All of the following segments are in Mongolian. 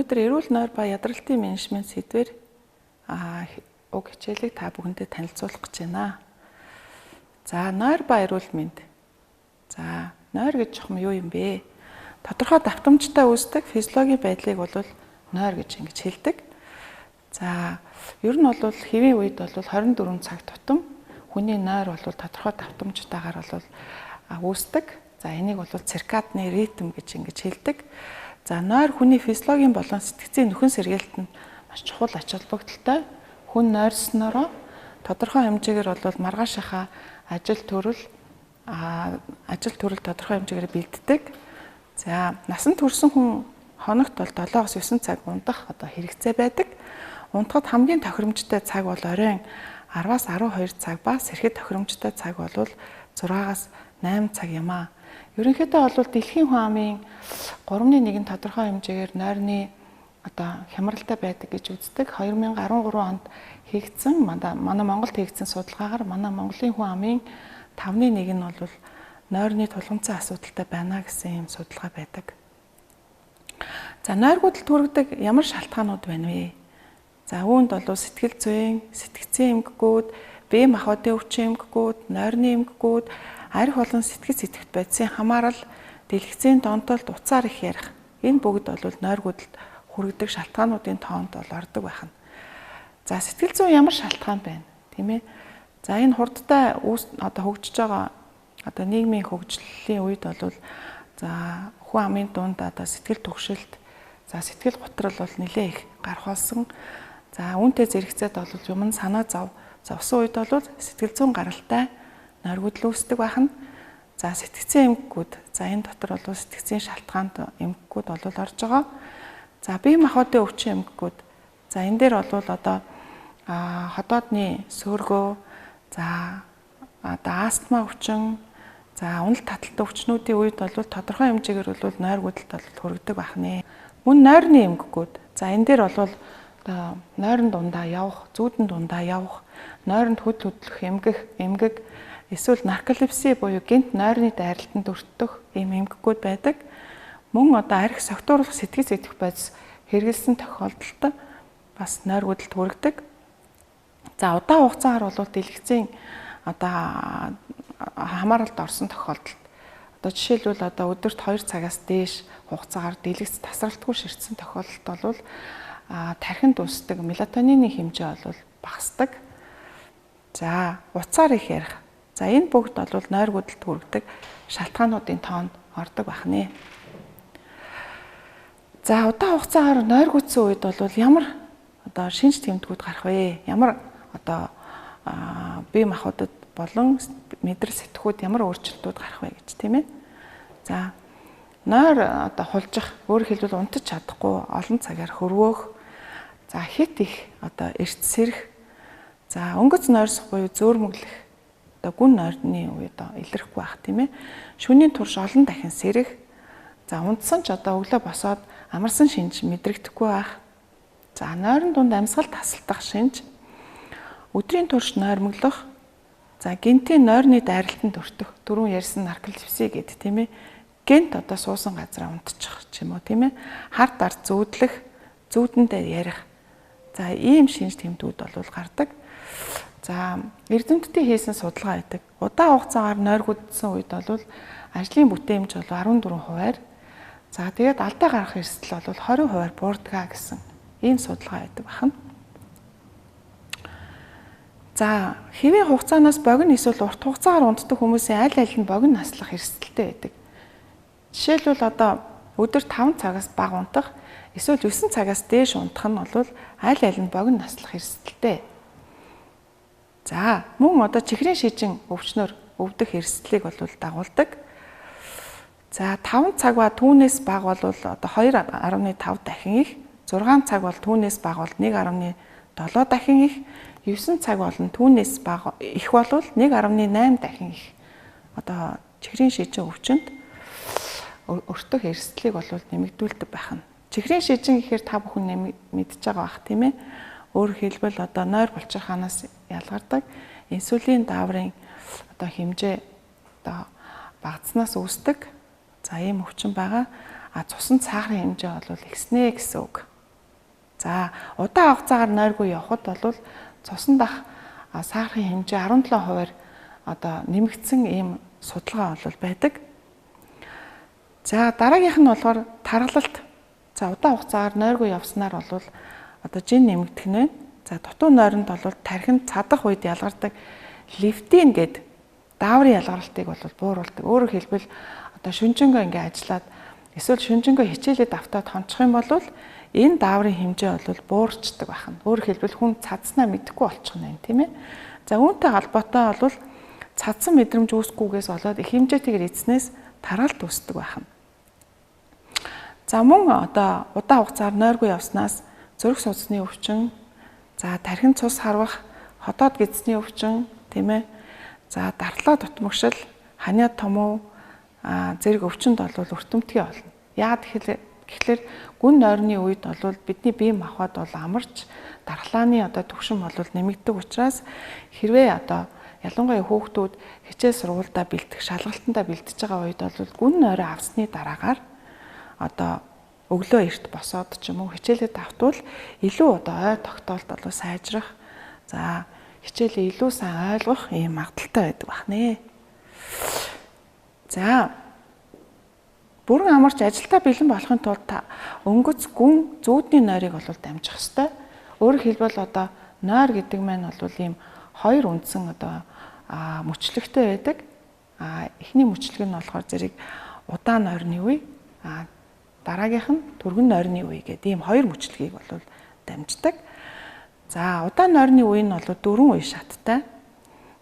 Өнөөдөр эрүүл нойр ба ядралтын менежмент сэдвээр уг хичээлийг та бүхэндээ танилцуулах гэж байна. За, нойр ба эрүүл мэнд. За, нойр гэж чухам юу юм бэ? Тодорхой давтамжтай үүсдэг физиологийн байдлыг бол нойр гэж ингэж хэлдэг. За, ер нь бол хэвийн үед бол 24 цаг тутам хүний нойр бол тодорхой давтамжтайгаар бол үүсдэг. За, энийг бол циркадны ритм гэж ингэж хэлдэг. За, нойр хүний физиологийн болон сэтгцийн нөхөн сэргээлтэнд маш чухал ач холбогдолтой. Хүн нойрснороо тодорхой хэмжээгээр бол маргаашийнхаа ажил төрөл тодорхой хэмжээгээр бэлддэг. За, насанд хүрсэн хүн хоногт бол 7-9 цаг унтах хэрэгцээ байдаг. Унтахад хамгийн тохиромжтой цаг бол оройн 10-аас 12 цаг ба сэрхэд тохиромжтой цаг бол 6-аас 8 цаг юм аа. Ерөнхийдөө бол дэлхийн хүн амын 3/1 тодорхой хэмжээгээр нойрны хямралтай байдаг гэж үздэг. 2013 онд хийгдсэн манай Монголд хийгдсэн судалгаагаар манай Монголын хүн амын 5/1 нь бол нойрны тулгымцсан асуудалтай байна гэсэн юм судалгаа байдаг. За, нойргуудад төрөгдөг ямар шалтгаанууд байна вэ? За, үүнд бол сэтгэл зүйн, сэтгцийн эмгэгүүд, бие махбодын өвчин эмгэгүүд, нойрны эмгэгүүд, арх болон сэтгэл сэтгэвт байдлын хамаарал, дэлгэцийн донтолд уцаар их ярих. Энэ бүгд бол нойргуудад хүргэдэг шалтгаануудын тоонд бол ордог байна. За, сэтгэл зүйн ямар шалтгаан байна, тийм ээ? За, энэ хурдтай хөгжиж байгаа нийгмийн хөгжлийн үед бол хүн амын дунд сэтгэл түгшилт, сэтгэл готрол бол нэлээ их гарах болсон. За, үүнтэй зэрэгцээд бол юм санаа зовсон үед бол сэтгэл зүйн гаралтай нойргууд л үүсдэг байна. За, сэтгцийн эмгэгүүд. За, энэ дотор бол сэтгцийн шалтгаанд эмгэгүүд бол орж байгаа. За, бие махбодын өвчин эмгэгүүд. За, энэ дээр бол ходоодны сөөргөө, астма өвчин, унал таталтай өвчнүүдийн үед бол тодорхой хэмжээгээр бол нойргуудад хүргэдэг байна. Мөн нойрны эмгэгүүд. За, энэ дээр бол нойрон дундаа явах, зүүдэн дундаа явах, нойронд хөдлөх эмгэг, эсвэл нарколепси буюу гэнэт нойрны дайралтанд өртдөх ийм эмгэгүүд байдаг. Мөн арх согтууруулах сэтгэл сэтгэх бодис хэрэгэлсэн тохиолдолд бас нойргуудад хүргэдэг. За, удаан хугацаагаар бол дэлгэцийн хамааралд орсон тохиолдолд жишээлбэл өдөрт 2 цагаас дээш хугацаагаар дэлгэц тасралтгүй ширтсэн тохиолдолд бол тархинд үүсдэг мелатонины хэмжээ бол багасдаг. За, уцаар их ярих. За, энэ бүгд бол нойргуудад хүргэдэг шалтгаануудын тоонд ордог байна. За, удаан хугацаагаар нойргуудсан үед бол ямар шинж тэмдгүүд гарах вэ? Ямар бие махбодод болон мэдрэл сэтгхүүд ямар өөрчлөлтүүд гарах вэ гэж, тийм ээ? За, нойр хулжих, өөрөөр хэлбэл унтаж чадахгүй, олон цагаар хөрвөөх, за, хит их эрт сэрэх, за, өнгөц нойрсох буюу зөөрмөглөх, гүн нойрны үед илэрхгүй байх, тийм ээ? Шөнийн турш олон дахин сэрэх, за, унтсан ч өглөө босоод амарсан шинж мэдрэгдэхгүй байх. За, нойрон дунд амьсгал тасалдах шинж, өдрийн турш нойрмоглох, за, гэнтийн нойрны дайралтанд өртөх, дөрөв ярьсан нарколепси гэдэг, тийм ээ? Гэнт суусан газараа унтчих ч юм уу, тийм ээ? Хар дард зүүдлэх, зүүдэндээ ярих. За, ийм шинж тэмдгүүд бол гардаг. За, эрдэмтдийн хийсэн судалгаа байдаг. Удаан хугацаагаар нойргуудсан үед бол ажлын бүтээмж бол 14%. За, тэгээд алдаа гарах эрсдэл бол 20% буурдаг гэсэн ийм судалгаа байдаг байна. За, хэвийн хугацаанаас богино эсвэл урт хугацаагаар унтдаг хүмүүсийн аль аль нь богино наслах эрсдэлтэй байдаг. Жишээлбэл өдөрт 5 цагаас бага унтах, эсвэл 9 цагаас дээш унтах нь бол аль аль нь богино наслах эрсдэлтэй. За, мөн чихрийн шижин өвчнөр өвдөх эрсдлийг бол дагуулдаг. За, 5 цаг ба түүнээс бага бол 2.5 дахин их, 6 цаг бол түүнээс бага бол 1.7 дахин их, 9 цаг болон түүнээс бага их бол 1.8 дахин их чихрийн шижин өвчнөд өртөх эрсдлийг бол нэмэгдүүлдэг байна. Чихрийн шижин гэхээр та бүхэн мэдж байгаа бах, тийм ээ? Өөрөөр хэлбэл нойр булчирхаанаас ялгардаг инсулин дааврын хэмжээ багаснаас үүсдэг. За, ийм өвчин байгаа. Цусан цаагрын хэмжээ бол ихснэ гэсэн үг. За удаан хугацаагаар нойргүй явхад бол цусан дах сахарын хэмжээ 17%-аар одоо нэмэгдсэн ийм судалгаа бол байдаг. За дараагийнх нь болохоор тархалт. За удаан хугацаагаар нойргүй явснаар бол одоо жин нэмэгдэх нь. За дутуу нойронд бол тархинд цадах үед ялгардаг лептин гэдэг дааврын ялгарлтыг бол бууруулдаг. Өөрөөр хэлбэл одоо шүнжэнгөө ингээ ажиллаад эсвэл шүнжэнгөө хичээлээд автаад хончих юм бол энэ дааврын хэмжээ бол буурчдаг байна. Өөрөөр хэлбэл хүн цадснаа мэдэхгүй болчих нь тийм ээ. За үүнтэй холбоотой бол цадсан мэдрэмж үүсгүйгээс болоод их хэмжээтэйгээр эзнээс таргалт үүсдэг байна. За мөн одоо удаан хугацаар нойргүй явснаас зүрх судасны өвчин, за тархин цус харвах, хотоод гидсний өвчин, тийм ээ. За дартлаа дутмагшил, ханиад томуу, зэрэг өвчнөд бол өртөмтгий болно. Яагаад гэхэлэр гүн нойрны үед бол бидний бие махбод бол амарч дархлааны одоо түвшин бол нэмэгддэг учраас хэрвээ одоо ялангуяа хүүхдүүд хичээл сургуультай бэлдэх, шалгалтандаа бэлдэж байгаа үед бол гүн нойроо авсны дараагаар одоо өглөө эрт босоод ч юм уу хичээлээ давтвал илүү одоо ой тогтоолт бол сайжрах, за хичээлээ илүү сайн ойлгох ийм магадaltaй байдаг бахнэ. За бүрэн амарч ажилдаа бэлэн болохын тулд өнгөц гүн зүүдний нойрыг бол дамжих ёстой. Өөрөөр хэлбэл одоо нойр гэдэг маань бол ийм хоёр үндсэн одоо мөчлөгтэй байдаг. Эхний мөчлөг нь болохоор зэрэг удаан нойрны үе, дараагийнх нь түргэн нойрны үе гэдэг ийм хоёр мөчлөгийг бол дамждаг. За удаан нойрны үе нь бол 4 үе шаттай.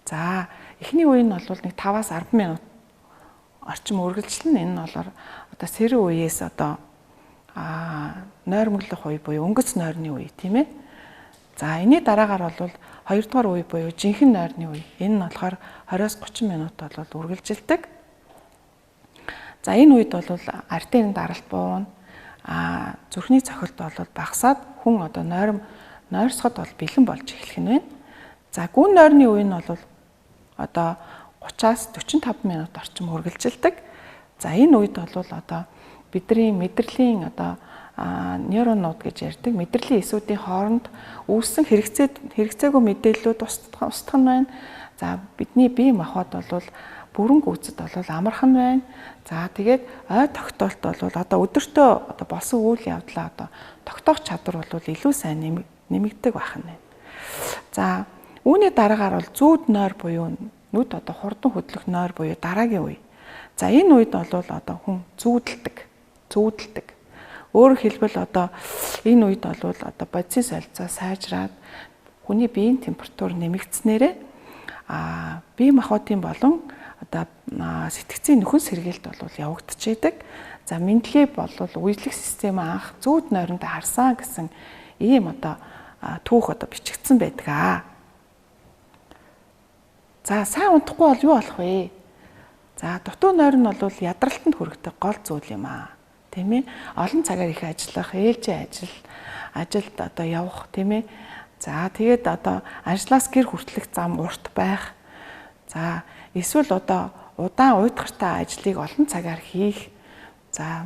За эхний үе нь бол нэг 5-аас 10 минут орчим үргэлжлэн энэ нь бол одоо сэрэн үеэс одоо нойрмоглох үе буюу өнгөц нойрны үе тийм ээ. За энэний дараагаар бол 2 дугаар үе буюу жинхэнэ нойрны үе. Энэ нь болохоор 20-30 минут бол үргэлжилдэг. За энэ үед бол артерийн даралт буун, зүрхний цохилт бол багасаад хүн одоо нойрсоход бол бэлэн болж эхлэх нь байна. За гүн нойрны үе нь бол одоо 30-аас 45 минут орчим үргэлжилдэг. За энэ үед бол одоо бидний мэдрэлийн одоо нейронууд гэж ярьдаг мэдрэлийн эсүүдийн хооронд үүссэн хэрэгцээгүй мэдээллүүд устгах нь байна. За бидний бие махбод бол бүрэн гүйцэд бол амархан байна. За тэгээд ой тогтоолт бол одоо өдөртөө одоо болсон үйл явдлаа одоо тогтоох чадвар бол илүү сайн нэмэгдэг байна. За үүний дараагаар бол зүүд нойр буюу нүд одоо хурдан хөдлөх нойр буюу дараагийн үе. За энэ үед бол одоо хүн зүүдэлдэг. Өөрөөр хэлбэл одоо энэ үед бол одоо бодисын солилцоо сайжраад хүний биеийн температур нэмэгдснээрээ бие махбодын болон одоо сэтгцийн нөхөн сэргээлт бол явагдчихэйдэг. За мэдлэгээ бол үеижлэх систем анх зүүд нойронд харсан гэсэн ийм одоо түүх одоо бичигдсэн байдаг. За сайн унтахгүй бол юу болох вэ? За дутуу нойр нь бол ядралтанд хүргэдэг гол зүйл юм аа. Тийм ээ. Олон цагаар их ажиллах, ээлжийн ажилд одоо явах, тийм ээ. За тэгээд одоо ажлаас гэр хүртэлх зам урт байх. За эсвэл одоо удаан уйтгартай ажлыг олон цагаар хийх. За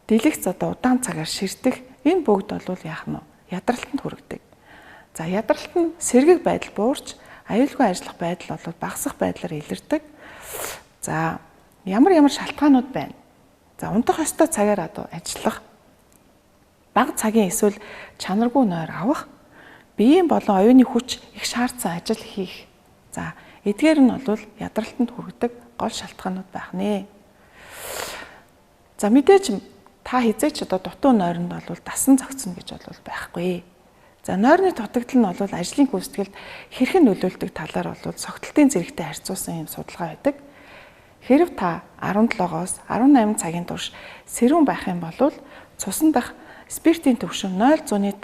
дэлгэц одоо удаан цагаар ширтэх. Энэ бүгд бол яах нь ядралтанд хүргэдэг. За ядралт нь сэргэг байдал буурч аюулгүй ажиллах байдал бол багасах байдлаар илэрдэг. За ямар шалтгаанууд байна? За унтах ёстой цагаар одоо ажиллах, бага цагийн эсвэл чанаргүй нойр авах, биеийн болон оюуны хүч их шаардсан ажил хийх. За эдгээр нь бол ядралтанд хүргэдэг гол шалтгаанууд байх нэ. За мэдээж та хизээч одоо дутуу нойронд бол дасан зохицно гэж бол байхгүй. За нойрны дутагдал нь бол ажлын гүйцэтгэлд хэрхэн нөлөөлдөг талаар бол цогтолтын зэрэгтэй харьцуулсан юм судалгаа байдаг. Хэрв та 17-оос 18 цагийн турш сэрүүн байх юм бол цусан дах спиртийн түвшин 0.5%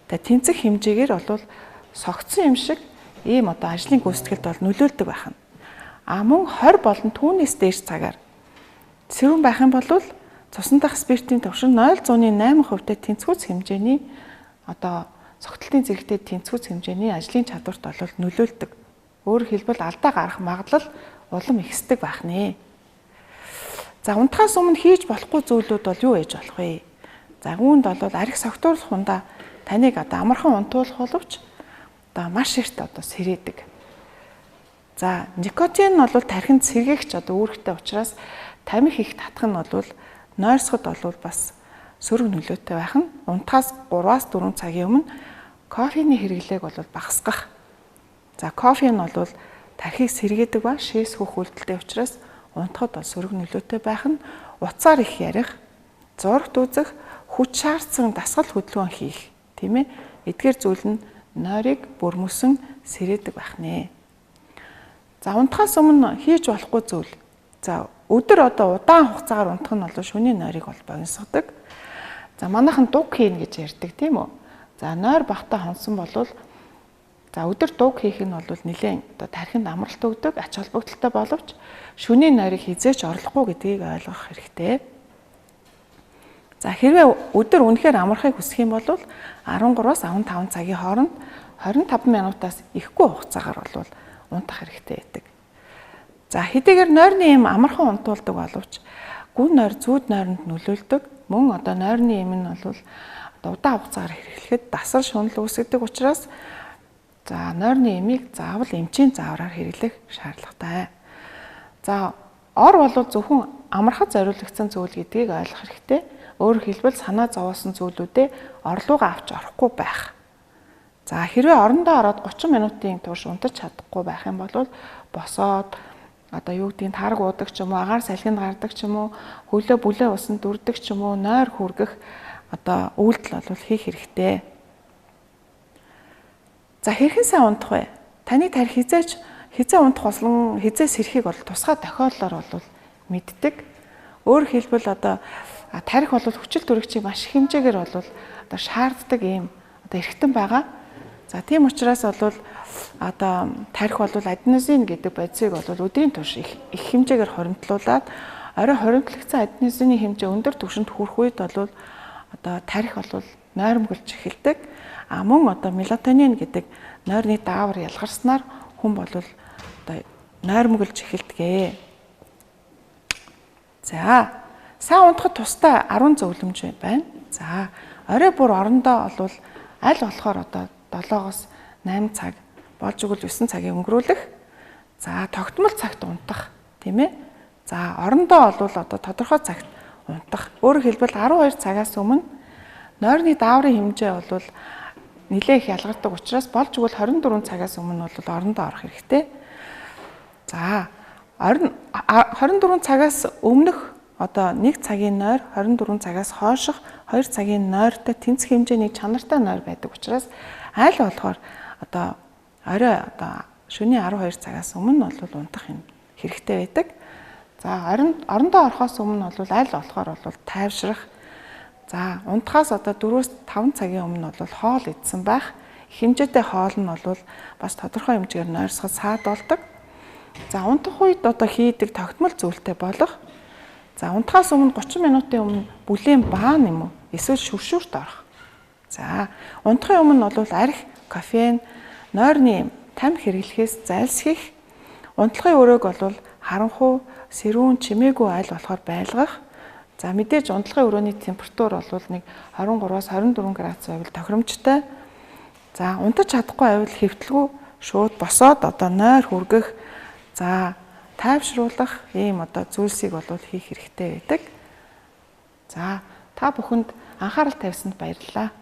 тэнцэх хэмжээгээр бол согтсон юм шиг ийм одоо ажлын гүйцэтгэлд бол нөлөөлдөг байх нь. Мөн 20 болон түүнээс дээш цагаар сэрүүн байх юм бол цусан дах спиртийн түвшин 0.8% тэнцвүүц хэмжээний одоо цогтолтын зэрэгтэй тэнцвүүц хэмжээний ажлын чадварт бол нөлөөлдөг. Өөрөөр хэлбэл алдаа гарах магадлал улам ихсдэг байх нэ. За унтахаас өмнө хийж болохгүй зүйлүүд бол юу ээж болох вэ? За үүнд бол арх согтуурлах ундаа таныг одоо амархан унтуулах боловч одоо маш эрт одоо сэрээдэг. За никотин нь бол тархинд сэргээгч одоо үүрэгтэй учраас тамхи их татах нь бол нойрсоход бол бас сөрөг нөлөөтэй байх нь унтахаас 3-аас 4 цагийн өмнө кофений хэрэглээг бол багасгах. За кофе нь бол тархийг сэргээдэг ба шээсгөх үйлдэлтэй учраас унтахад бол сөрөг нөлөөтэй байх нь утсаар их ярих, зурагт үзэх, хүч шаардсан дасгал хөдөлгөөн хийх, тийм ээ. Эдгээр зүйл нь нойрыг бүрмөсөн сэрээдэг байх нэ. За унтахаас өмнө хийж болохгүй зүйл. За өдөр одоо удаан хугацаагаар унтах нь бол шөнийн нойрыг бол богиносгодог. За манайхан дуг хийн гэж ярьдаг тийм үү. За нойр багтаа хонсон болвол за өдөр дуг хийх нь бол нэлээд одоо тархинд амралт өгдөг, ач холбогдолтой боловч шөнийн нойрыг хизээч орлохгүй гэдгийг ойлгох хэрэгтэй. За хэрвээ өдөр үнэхээр амархыг хүсэх юм бол 13-аас 15 цагийн хооронд 25 минутаас ихгүй хугацаагаар бол унтах хэрэгтэй байдаг. За хэдийгээр нойрны эм амархан унтуулдаг боловч гүн нойр зүүд нойронд нөлөөлдөг. Мөн одоо нойрны эм нь бол одоо удаан хугацаагаар хэрэглэхэд дасал шунал үүсгэдэг учраас за нойрны эмийг заавал эмчийн заавраар хэрэглэх шаардлагатай. За ор бол зөвхөн амархад зориулагдсан зүйл гэдгийг ойлгох хэрэгтэй. Өөрөөр хэлбэл санаа зовоосон зүйлүүдээ орлуугаа авч орохгүй байх. За хэрвээ орондоо ороод 30 минутын турш унтаж чадахгүй байх юм бол босоод одоо юу гэдгийг тарг уудаг ч юм уу, агаар салхинд гардаг ч юм уу, хөлөө бүлээ усанд дүрдэг ч юм уу, нойр хүргэх одоо үйлдэл бол хийх хэрэгтэй. За хэрхэн сайн унтах вэ? Таны тарих хизээ унтах болон хизээ сэрхийг бол тусгай тохиоллоор бол мэддэг. Өөрөөр хэлбэл одоо тарих бол хүчил төрөгчийг маш их хэмжээгээр бол одоо шаарддаг юм одоо эргэтэн байгаа. За тийм учраас бол одоо тарих бол аденозин гэдэг бодисыг бол өдрийн турш их хэмжээгээр хоримтлуулад орой хоримтлагдсан аденозины хэмжээ өндөр түвшинд хүрэх үед бол одоо тарих бол нойрмоглож эхэлдэг. Мөн одоо мелатонин гэдэг нойрны даавар ялгарснаар хүн бол одоо нойрмоглож эхэлдэг. За сайн унтахад тустай 10 зөвлөмж байна. За орой бүр орондоо бол аль болохоор одоо 7-оос 8 цаг болж игэл 9 цагийг өнгөрүүлэх. За тогтмол цагт унтах, тийм ээ. За орондоо бол одоо тодорхой цагт унтах. Өөрөөр хэлбэл 12 цагаас өмнө нойрны дааврын хэмжээ бол нэлээд их ялгардаг учраас болж игэл 24 цагаас өмнө бол орондоо орох хэрэгтэй. За 24 цагаас өмнөх одоо 1 цагийн нойр 24 цагаас хойших 2 цагийн нойртой тэнцэх хэмжээний чанартай нойр байдаг учраас аль болохоор одоо орой одоо шөнийн 12 цагаас өмнө бол унтах юм хэрэгтэй байдаг. За орондоо орохоос өмнө бол аль болохоор бол тайвшрах. За унтахаас одоо 4-5 цагийн өмнө бол хоол идсэн байх. Хэмжээтэй хоол нь бол бас тодорхой хэмжээгээр нойрсоход саад болдог. За унтах үед одоо хийдэг тогтмол зүйлтэй болох. За унтахаас өмнө 30 минутын өмнө бүлээн баан юм уу эсвэл шүршүүрт орох. За унтахын өмнө бол арх, кофеин, нойрны тамхи хэрэглэхээс зайлсхийх. Унтлахын өрөөг бол харанхуй, сэрүүн, чимээгүй аль болохоор байлгах. За мэдээж унтлахын өрөөний температур бол нэг 23-аас 24 градус байвал тохиромжтой. За унтаж чадахгүй байвал хэвтэлгүй шууд босоод одоо нойр хүргэх. За тайвшруулах ийм одоо зүйлсийг бол хийх хэрэгтэй байдаг. За та бүхэнд анхаарал тавьсанд баярлалаа.